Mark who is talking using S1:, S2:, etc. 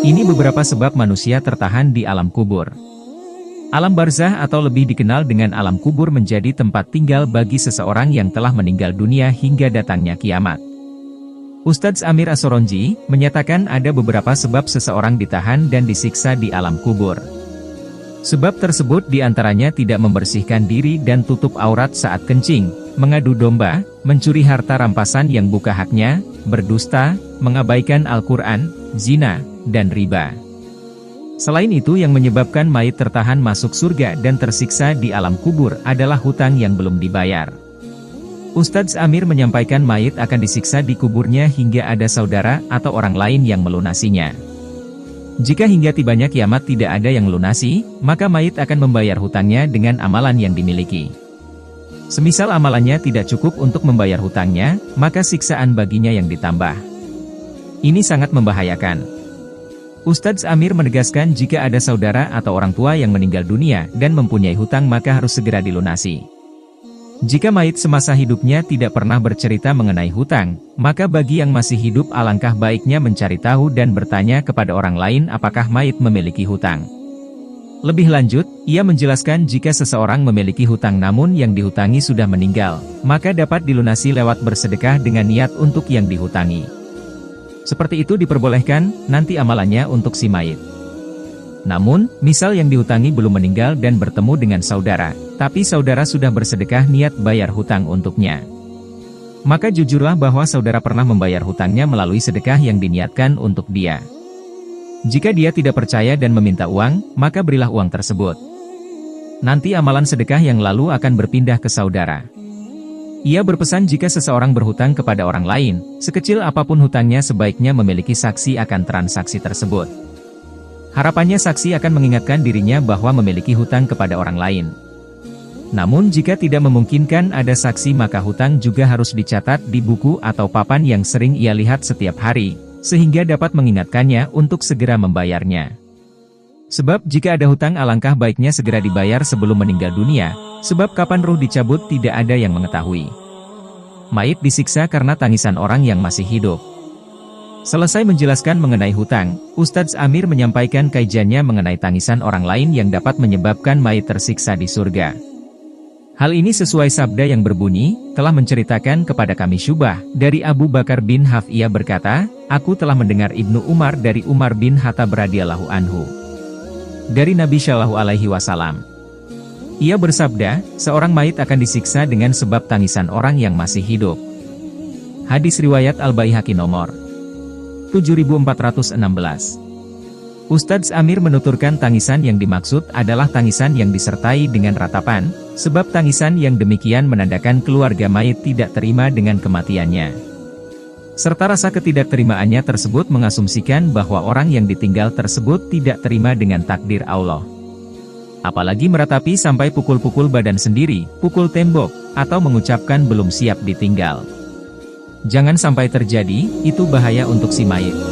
S1: Ini beberapa sebab manusia tertahan di alam kubur. Alam barzah atau lebih dikenal dengan alam kubur menjadi tempat tinggal bagi seseorang yang telah meninggal dunia hingga datangnya kiamat. Ustadz Amir As-Soronji menyatakan ada beberapa sebab seseorang ditahan dan disiksa di alam kubur. Sebab tersebut diantaranya tidak membersihkan diri dan tutup aurat saat kencing, mengadu domba, mencuri harta rampasan yang bukan haknya, berdusta, mengabaikan Al-Quran, zina, dan riba. Selain itu yang menyebabkan mayit tertahan masuk surga dan tersiksa di alam kubur adalah hutang yang belum dibayar. Ustadz Amir menyampaikan mayit akan disiksa di kuburnya hingga ada saudara atau orang lain yang melunasinya. Jika hingga tibanya kiamat tidak ada yang melunasi, maka mayit akan membayar hutangnya dengan amalan yang dimiliki. Semisal amalannya tidak cukup untuk membayar hutangnya, maka siksaan baginya yang ditambah. Ini sangat membahayakan. Ustadz Amir menegaskan jika ada saudara atau orang tua yang meninggal dunia dan mempunyai hutang maka harus segera dilunasi. Jika mayit semasa hidupnya tidak pernah bercerita mengenai hutang, maka bagi yang masih hidup alangkah baiknya mencari tahu dan bertanya kepada orang lain apakah mayit memiliki hutang. Lebih lanjut, ia menjelaskan jika seseorang memiliki hutang namun yang dihutangi sudah meninggal, maka dapat dilunasi lewat bersedekah dengan niat untuk yang dihutangi. Seperti itu diperbolehkan, nanti amalannya untuk si mayit. Namun, misal yang dihutangi belum meninggal dan bertemu dengan saudara, tapi saudara sudah bersedekah niat bayar hutang untuknya. Maka jujurlah bahwa saudara pernah membayar hutangnya melalui sedekah yang diniatkan untuk dia. Jika dia tidak percaya dan meminta uang, maka berilah uang tersebut. Nanti amalan sedekah yang lalu akan berpindah ke saudara. Ia berpesan jika seseorang berhutang kepada orang lain, sekecil apapun hutangnya sebaiknya memiliki saksi akan transaksi tersebut. Harapannya saksi akan mengingatkan dirinya bahwa memiliki hutang kepada orang lain. Namun jika tidak memungkinkan ada saksi maka hutang juga harus dicatat di buku atau papan yang sering ia lihat setiap hari, sehingga dapat mengingatkannya untuk segera membayarnya. Sebab jika ada hutang alangkah baiknya segera dibayar sebelum meninggal dunia, sebab kapan ruh dicabut tidak ada yang mengetahui. Mayit disiksa karena tangisan orang yang masih hidup. Selesai menjelaskan mengenai hutang, Ustadz Amir menyampaikan kajiannya mengenai tangisan orang lain yang dapat menyebabkan mayit tersiksa di surga. Hal ini sesuai sabda yang berbunyi, telah menceritakan kepada kami Syubah, dari Abu Bakar bin Haf ia berkata, aku telah mendengar Ibnu Umar dari Umar bin Khattab radhiyallahu anhu. Dari Nabi Shallallahu alaihi wasallam. Ia bersabda, seorang mayit akan disiksa dengan sebab tangisan orang yang masih hidup. Hadis riwayat Al-Baihaqi nomor 7416. Ustadz Amir menuturkan tangisan yang dimaksud adalah tangisan yang disertai dengan ratapan, sebab tangisan yang demikian menandakan keluarga mayit tidak terima dengan kematiannya. Serta rasa ketidakterimaannya tersebut mengasumsikan bahwa orang yang ditinggal tersebut tidak terima dengan takdir Allah. Apalagi meratapi sampai pukul-pukul badan sendiri, pukul tembok, atau mengucapkan belum siap ditinggal. Jangan sampai terjadi, itu bahaya untuk si mayit.